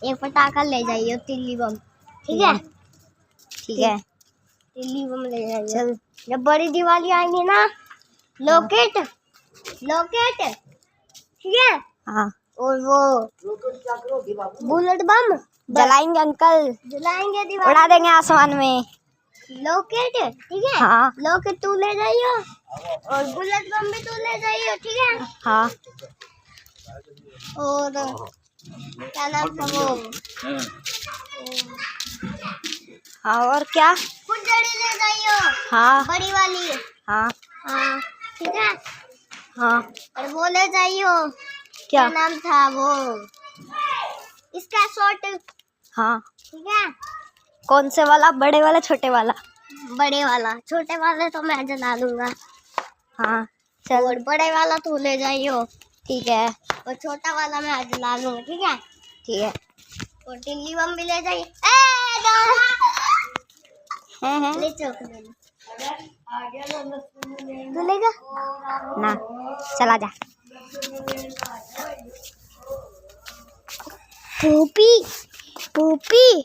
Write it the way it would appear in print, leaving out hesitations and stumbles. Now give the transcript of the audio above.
एक पटाखा ले जाइयो, तिल्ली बम। ठीक है, ठीक है, तिल्ली बम ले जाइयो। चल। जब बड़ी दिवाली आएंगी ना, लॉकेट ठीक है। हाँ, और वो बुलेट बम जलाएंगे अंकल, जलाएंगे दिवाली, उड़ा देंगे आसमान में। लॉकेट ठीक है। हाँ, लॉकेट तू ले जाइयो और बुलेट बम भी तू ले जाइयो। ठीक है। हाँ, और क्या नाम था वो, हाँ, और क्या? फुलझड़ी ले जाइयो। हाँ, बड़ी वाली। हाँ, हाँ ठीक है। हाँ, और वो ले जाइयो, क्या? नाम था वो, इसका शॉट। हाँ, ठीक है। कौन से वाला? बड़े वाला, छोटे वाला? बड़े वाला, छोटे वाले तो मैं जला दूंगा। हाँ, चल। और बड़े वाला तू ले जाइयो, ठीक है, और छोटा वाला मैं जला दूंगा। ठीक है। ठीक है। और टिल्ली बम भी ले जाइए। हैं? ले चौक तू लेगा ना, चला जा। पूपी पूपी